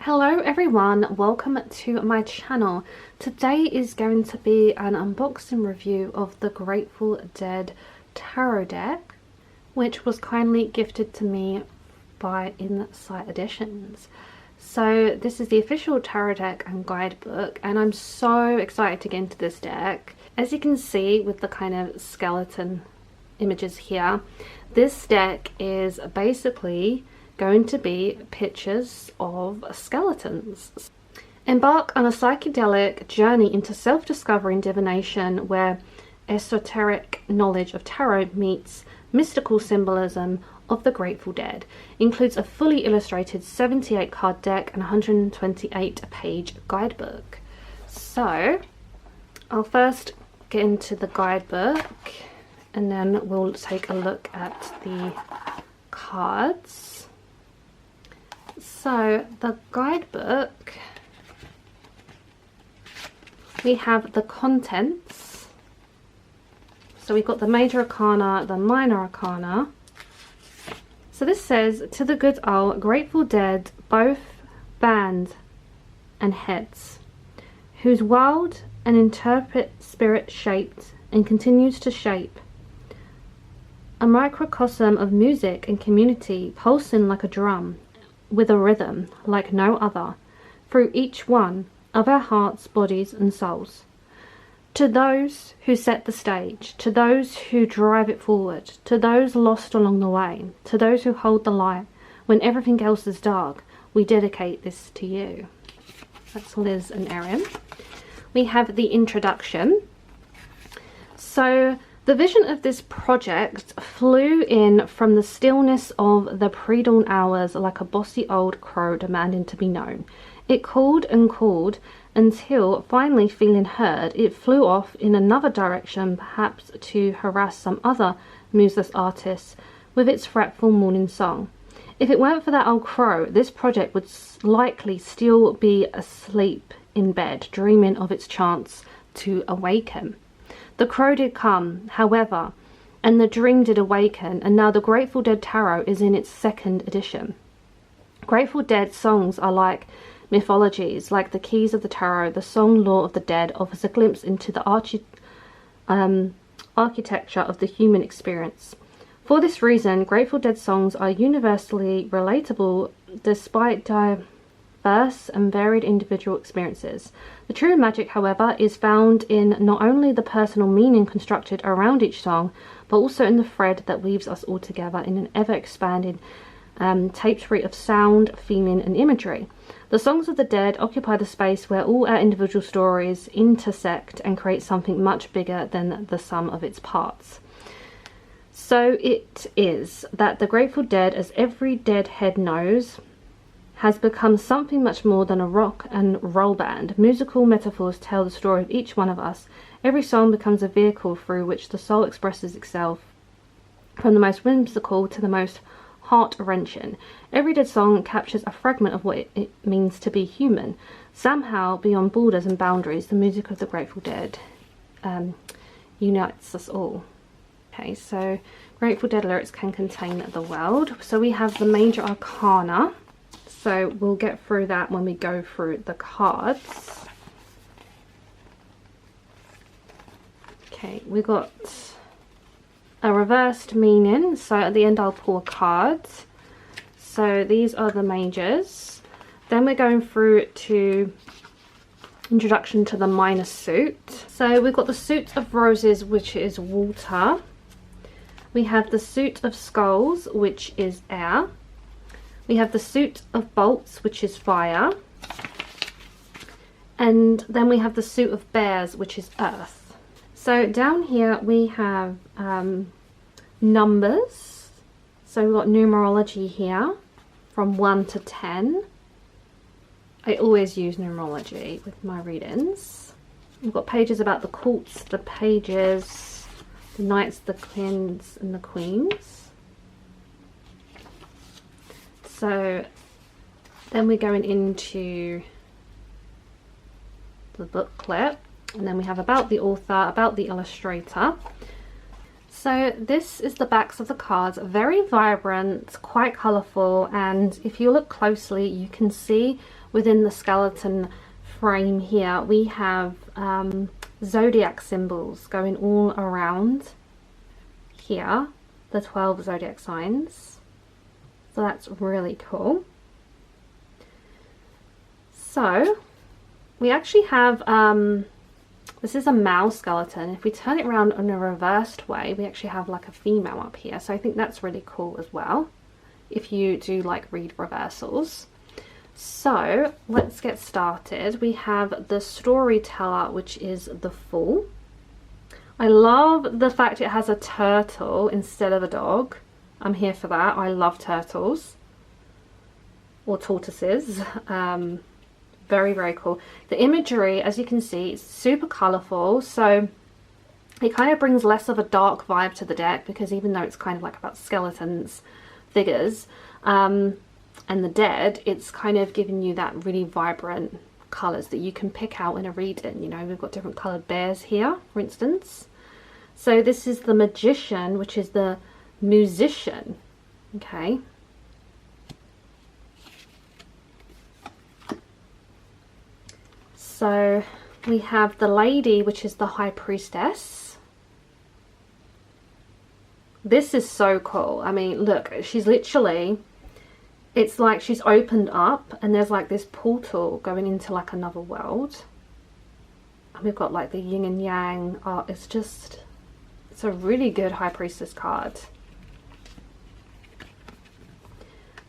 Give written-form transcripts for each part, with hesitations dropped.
Hello everyone, welcome to my channel. Today is going to be an unboxing review of the Grateful Dead tarot deck, which was kindly gifted to me by Insight Editions. So this is the official tarot deck and guidebook, and I'm so excited to get into this deck. As you can see with the kind of skeleton images here, this deck is basically going to be pictures of skeletons. Embark on a psychedelic journey into self-discovery and divination where esoteric knowledge of tarot meets mystical symbolism of the Grateful Dead. Includes a fully illustrated 78 card deck and 128 page guidebook. So I'll first get into the guidebook and then we'll take a look at the cards. So the guidebook, we have the contents. So we've got the major arcana, the minor arcana. So this says, to the good old Grateful Dead, both band and heads, whose wild and interpret spirit shaped and continues to shape a microcosm of music and community, pulsing like a drum, with a rhythm like no other, through each one of our hearts, bodies and souls. To those who set the stage, to those who drive it forward, to those lost along the way, to those who hold the light when everything else is dark, we dedicate this to you. That's Liz and Erin. We have the introduction. So the vision of this project flew in from the stillness of the pre-dawn hours like a bossy old crow demanding to be known. It called and called until, finally feeling heard, it flew off in another direction, perhaps to harass some other museless artists with its fretful morning song. If it weren't for that old crow, this project would likely still be asleep in bed, dreaming of its chance to awaken. The crow did come, however, and the dream did awaken, and now the Grateful Dead Tarot is in its second edition. Grateful Dead songs are like mythologies, like the keys of the tarot. The song Lore of the Dead offers a glimpse into the architecture of the human experience. For this reason, Grateful Dead songs are universally relatable despite diverse and varied individual experiences. The true magic, however, is found in not only the personal meaning constructed around each song, but also in the thread that weaves us all together in an ever-expanding tapestry of sound, feeling and imagery. The songs of the dead occupy the space where all our individual stories intersect and create something much bigger than the sum of its parts. So it is that the Grateful Dead, as every deadhead knows, has become something much more than a rock and roll band. Musical metaphors tell the story of each one of us. Every song becomes a vehicle through which the soul expresses itself, from the most whimsical to the most heart-wrenching. Every Dead song captures a fragment of what it means to be human. Somehow, beyond borders and boundaries, the music of the Grateful Dead unites us all. Okay, so Grateful Dead lyrics can contain the world. So we have the major arcana. So we'll get through that when we go through the cards. Okay, we got a reversed meaning. So at the end I'll pull a card. So these are the majors. Then we're going through to introduction to the minor suit. So we've got the suit of roses, which is water. We have the suit of skulls, which is air. We have the suit of bolts, which is fire. And then we have the suit of bears, which is earth. So down here we have numbers. So we've got numerology here from 1 to 10. I always use numerology with my readings. We've got pages about the courts, the pages, the knights, the kings and the queens. So then we're going into the booklet, and then we have about the author, about the illustrator. So this is the backs of the cards, very vibrant, quite colourful, and if you look closely you can see within the skeleton frame here we have zodiac symbols going all around here, the 12 zodiac signs, so that's really cool. So we actually have this is a male skeleton. If we turn it around in a reversed way, we actually have like a female up here. So I think that's really cool as well, if you do like read reversals. So let's get started. We have the storyteller, which is the Fool. I love the fact it has a turtle instead of a dog. I'm here for that. I love turtles or tortoises. Very, very cool. The imagery, as you can see, is super colourful, so it kind of brings less of a dark vibe to the deck, because even though it's kind of like about skeletons, figures, and the dead, it's kind of giving you that really vibrant colours that you can pick out in a reading. You know, we've got different coloured bears here, for instance. So this is the Magician, which is the musician. Okay. So we have the Lady, which is the High Priestess. This is so cool. I mean, look, she's literally, it's like she's opened up and there's like this portal going into like another world. And we've got like the yin and yang. Oh, it's just, it's a really good High Priestess card.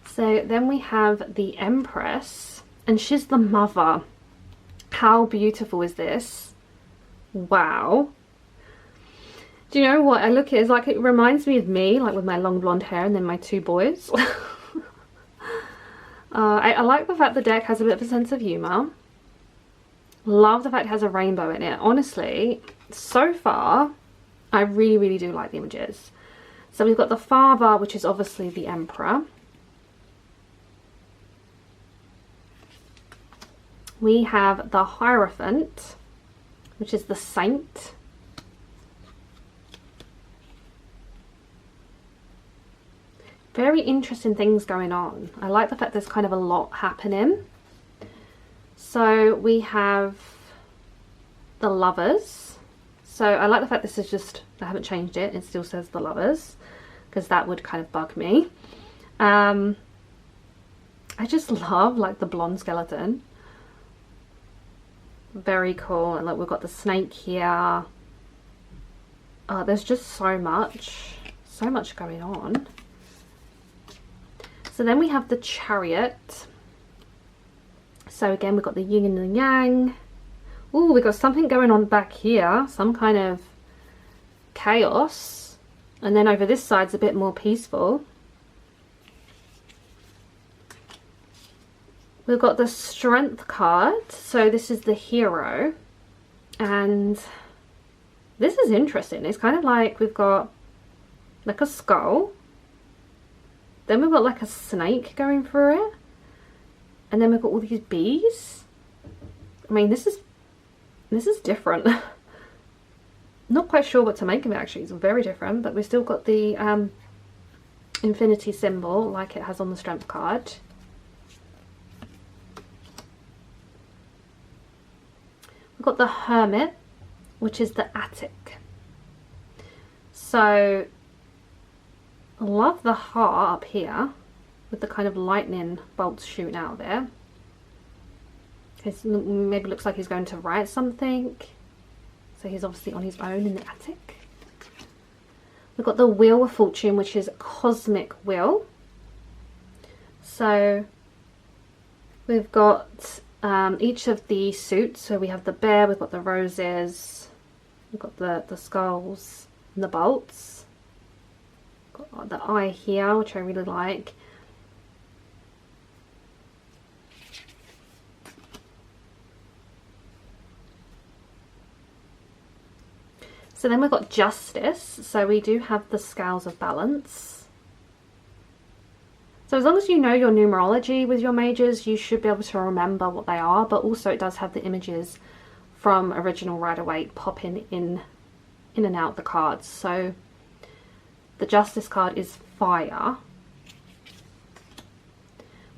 So then we have the Empress, and she's the mother. How beautiful is this? Wow. Do you know what? I look at it, it's like, it reminds me of me, like with my long blonde hair and then my two boys. I like the fact the deck has a bit of a sense of humour. Love the fact it has a rainbow in it. Honestly, so far, I really, really do like the images. So we've got the Father, which is obviously the Emperor. We have the Hierophant, which is the Saint. Very interesting things going on. I like the fact there's kind of a lot happening. So we have the Lovers. So I like the fact this is just, I haven't changed it. It still says the Lovers, because that would kind of bug me. I just love like the blonde skeleton. Very cool. And like we've got the snake here. There's just so much going on. So then we have the Chariot. So again, we've got the yin and the yang. Ooh, we've got something going on back here, some kind of chaos. And then over this side's a bit more peaceful. We've got the Strength card, so this is the Hero, and this is interesting. It's kind of like we've got like a skull, then we've got like a snake going through it, and then we've got all these bees. I mean, this is different. Not quite sure what to make of it actually. It's very different, but we've still got the infinity symbol like it has on the Strength card. We've got the Hermit, which is the Attic. So I love the heart up here with the kind of lightning bolts shooting out there. Maybe looks like he's going to write something. So he's obviously on his own in the attic. We've got the Wheel of Fortune, which is Cosmic Wheel. So we've got each of the suits. So we have the bear, we've got the roses, we've got the skulls and the bolts. Got the eye here, which I really like. So then we've got Justice, so we do have the Scales of Balance. So as long as you know your numerology with your mages, you should be able to remember what they are, but also it does have the images from original Rider-Waite popping in and out the cards. So The Justice card is fire.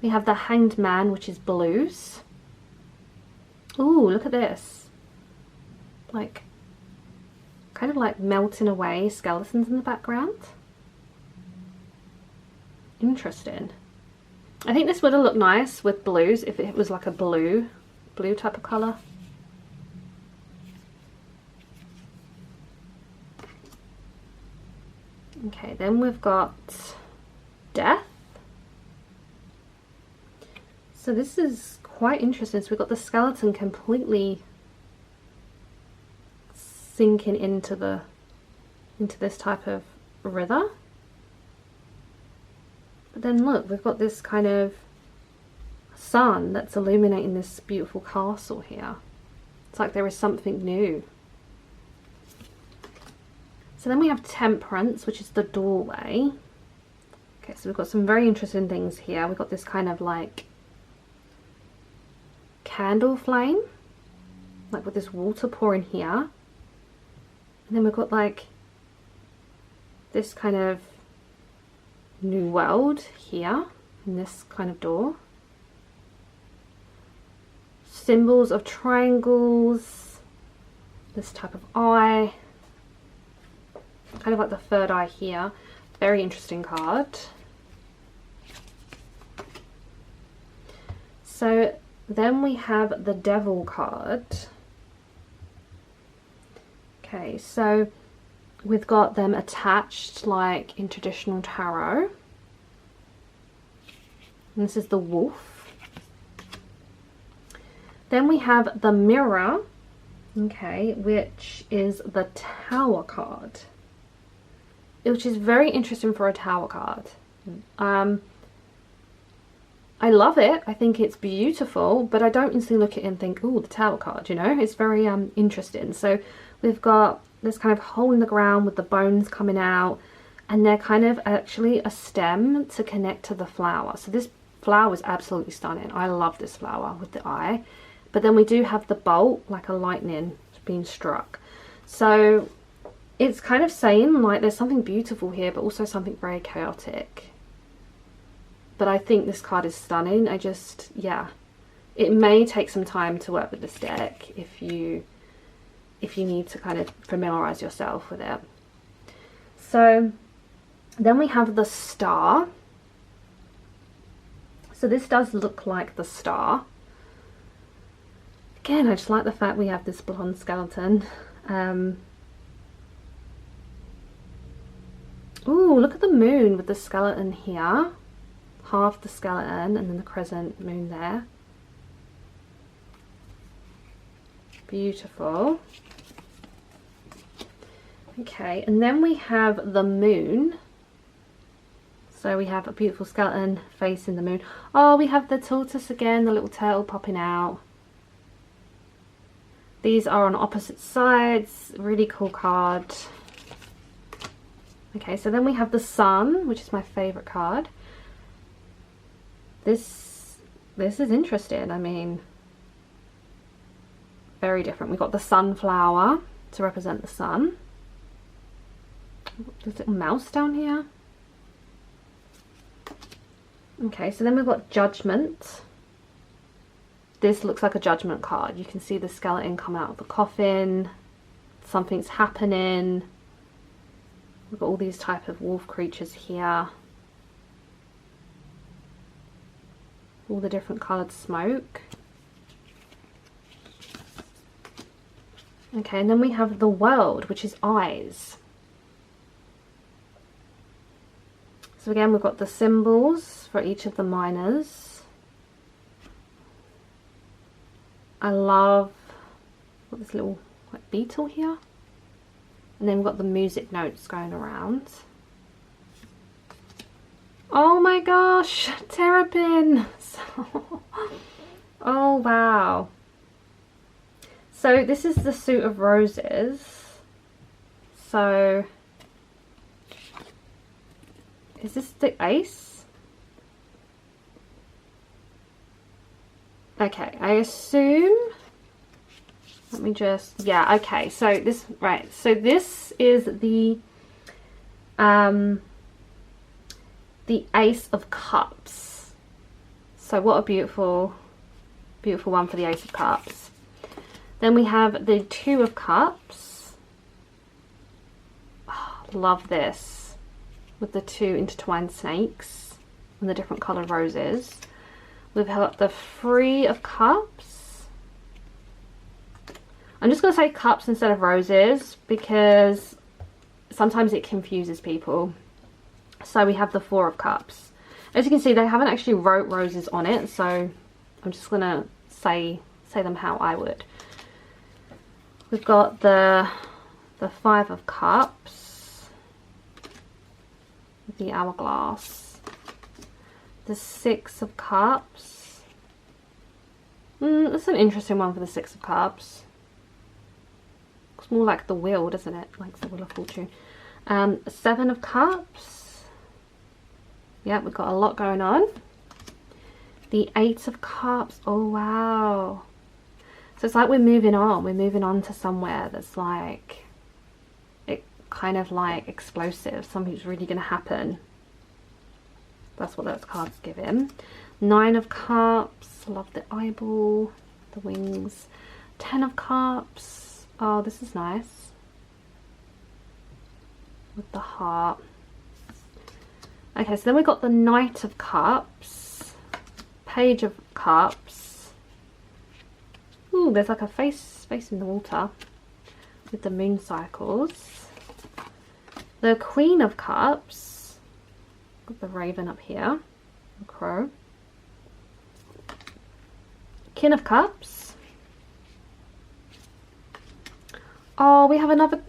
We have the Hanged Man, which is blues. Ooh, look at this. Like, kind of like melting away skeletons in the background. Interesting. I think this would have looked nice with blues if it was like a blue type of colour. Okay, then we've got Death. So this is quite interesting. So we've got the skeleton completely sinking into this type of river. But then look, we've got this kind of sun that's illuminating this beautiful castle here. It's like there is something new. So then we have Temperance, which is the doorway. Okay, so we've got some very interesting things here. We've got this kind of like candle flame, like with this water pouring here. And then we've got like this kind of new world here in this kind of door. Symbols of triangles, this type of eye, kind of like the third eye here. Very interesting card. So then we have the Devil card. Okay, so we've got them attached like in traditional tarot. And this is the Wolf. Then we have the Mirror, okay, which is the Tower card, which is very interesting for a Tower card. I love it. I think it's beautiful, but I don't instantly look at it and think, oh, the Tower card, you know? It's very interesting. So we've got this kind of hole in the ground with the bones coming out, and they're kind of actually a stem to connect to the flower. So this flower is absolutely stunning. I love this flower with the eye. But then we do have the bolt, like a lightning being struck. So it's kind of saying like there's something beautiful here, but also something very chaotic. But I think this card is stunning. Yeah, it may take some time to work with this deck if you need to kind of familiarize yourself with it. So then we have the Star. So this does look like the Star. Again, I just like the fact we have this blonde skeleton. Ooh, look at the moon with the skeleton here. Half the skeleton and then the crescent moon there. Beautiful. Okay, and then we have the moon. So we have a beautiful skeleton facing the moon. Oh, we have the tortoise again, the little turtle popping out. These are on opposite sides. Really cool card. Okay, so then we have the Sun, which is my favorite card. This is interesting. I mean, very different. We've got the sunflower to represent the sun. There's a little mouse down here. Okay, so then we've got Judgment. This looks like a Judgment card. You can see the skeleton come out of the coffin. Something's happening. We've got all these type of wolf creatures here. All the different coloured smoke. Okay, and then we have the World, which is eyes. So again, we've got the symbols for each of the miners. I love this little like beetle here. And then we've got the music notes going around. Oh my gosh, terrapin! Oh wow. So this is the suit of roses. So is this the ace? Okay, I assume, let me just, yeah, okay, so this, right, so this is the The Ace of Cups. So what a beautiful, beautiful one for the Ace of Cups. Then we have the Two of Cups. Oh, love this. With the two intertwined snakes and the different coloured roses. We've got the Three of Cups. I'm just going to say cups instead of roses because sometimes it confuses people. So we have the Four of Cups. As you can see, they haven't actually wrote roses on it, so I'm just going to say them how I would. We've got the Five of Cups, the hourglass, the Six of Cups. That's an interesting one for the Six of Cups. It's more like the wheel, doesn't it? Like the Wheel of Fortune. Seven of Cups. Yeah, we've got a lot going on. The Eight of Cups. Oh, wow. So it's like we're moving on. We're moving on to somewhere that's like, it kind of like explosive. Something's really going to happen. That's what those cards give him. Nine of Cups. Love the eyeball, the wings. 10 of Cups. Oh, this is nice. With the heart. Okay, so then we've got the Knight of Cups. Page of Cups. Ooh, there's like a face in the water. With the moon cycles. The Queen of Cups. Got the raven up here. The crow. King of Cups. Oh, we have another,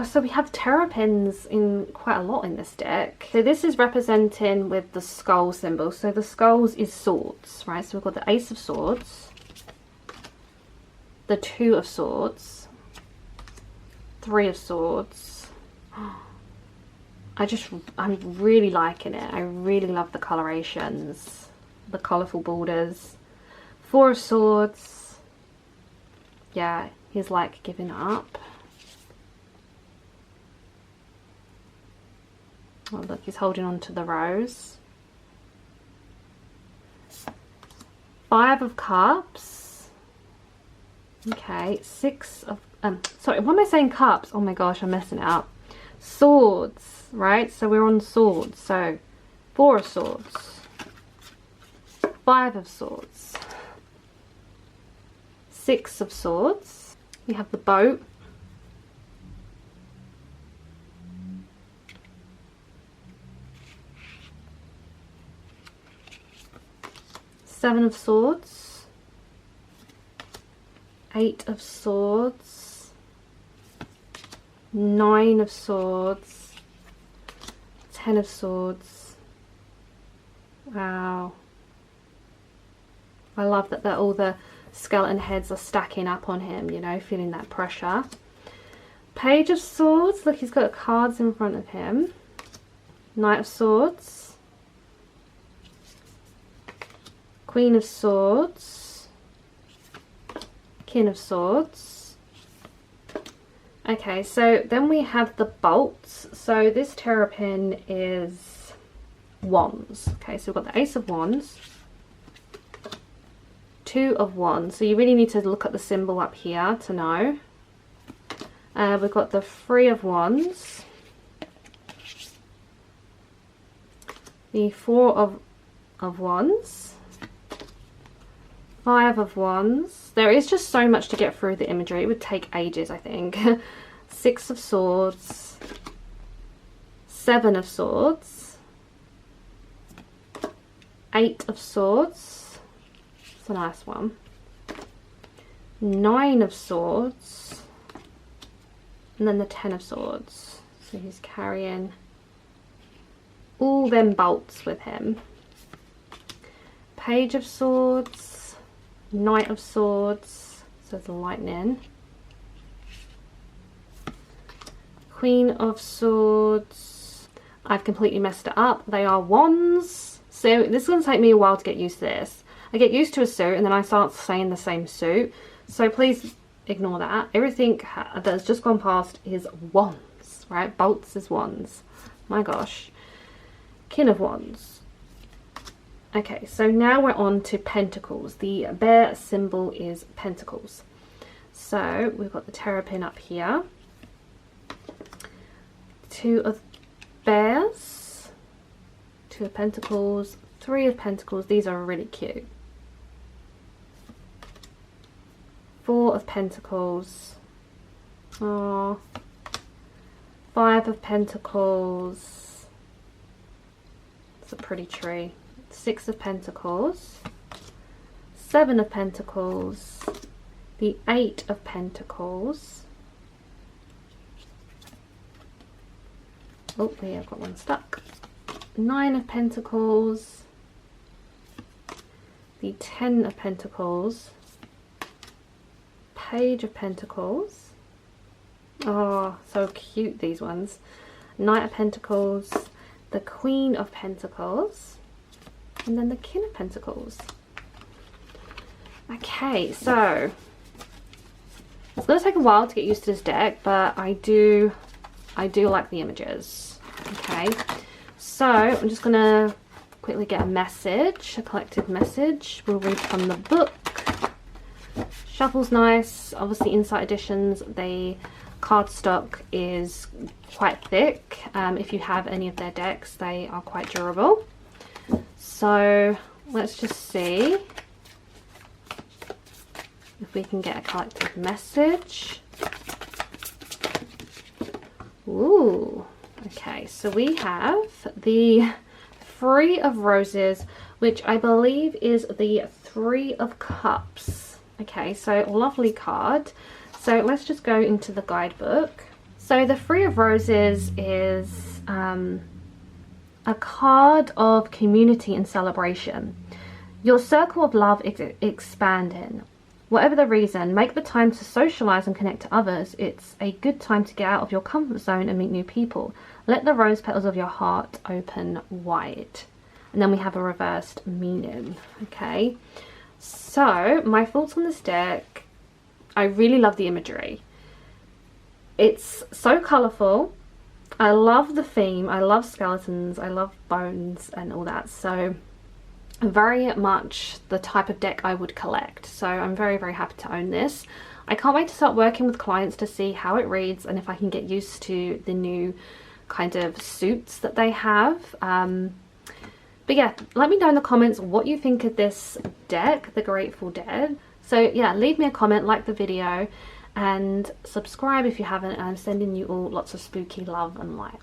so we have terrapins in quite a lot in this deck. So this is representing with the skull symbol. So the skulls is swords, right? So we've got the Ace of Swords, the Two of Swords, Three of Swords. I'm really liking it. I really love the colorations, the colourful borders. Four of Swords. Yeah, he's like giving up. Oh look, he's holding on to the rose. Five of Cups. Okay, Six of, sorry, why am I saying cups? Oh my gosh, I'm messing it up. Swords, right? So we're on swords. So Four of Swords. Five of Swords. Six of Swords. We have the boat. Seven of Swords. Eight of Swords. Nine of Swords. 10 of Swords. Wow. I love that all the skeleton heads are stacking up on him, you know, feeling that pressure. Page of Swords. Look, he's got cards in front of him. Knight of Swords. Queen of Swords. King of Swords. Okay, so then we have the bolts. So this terrapin is wands. Okay, so we've got the Ace of Wands. Two of Wands. So you really need to look at the symbol up here to know. We've got the Three of Wands. The Four of Wands. Five of Wands. There is just so much to get through the imagery. It would take ages, I think. Six of Swords. Seven of Swords. Eight of Swords. It's a nice one. Nine of Swords. And then the 10 of Swords. So he's carrying all them bolts with him. Page of Swords. Knight of Swords, so the lightning. Queen of Swords. I've completely messed it up. They are wands. So this is going to take me a while to get used to this. I get used to a suit and then I start saying the same suit. So please ignore that. Everything that's just gone past is wands, right? Bolts is wands. My gosh. King of Wands. Okay, so now we're on to Pentacles. The bear symbol is Pentacles. So we've got the terrapin up here. 2 of bears. 2 of Pentacles. 3 of Pentacles. These are really cute. 4 of Pentacles. Oh. 5 of Pentacles. It's a pretty tree. 6 of Pentacles. 7 of Pentacles. The 8 of Pentacles. Oh, yeah, I've got one stuck. 9 of Pentacles. The 10 of Pentacles. Page of Pentacles. Oh, so cute, these ones. Knight of Pentacles, the Queen of Pentacles, and then the King of Pentacles. Okay, so it's going to take a while to get used to this deck, but I do like the images. Okay, so I'm just going to quickly get a message, a collected message. We'll read from the book. Shuffle's nice. Obviously, Insight editions, they cardstock is quite thick. If you have any of their decks, they are quite durable. So let's just see if we can get a collective message. Ooh, okay, so we have the 3 of Roses, which I believe is the 3 of Cups. Okay, so lovely card. So let's just go into the guidebook. So the 3 of Roses is a card of community and celebration. Your circle of love is expanding. Whatever the reason, make the time to socialize and connect to others. It's a good time to get out of your comfort zone and meet new people. Let the rose petals of your heart open wide. And then we have a reversed meaning. Okay, so my thoughts on this deck. I really love the imagery. It's so colourful. I love the theme. I love skeletons. I love bones and all that. So very much the type of deck I would collect. So I'm very, very happy to own this. I can't wait to start working with clients to see how it reads and if I can get used to the new kind of suits that they have. But yeah, let me know in the comments what you think of this deck, the Grateful Dead. So yeah, leave me a comment, like the video, and subscribe if you haven't, and I'm sending you all lots of spooky love and light.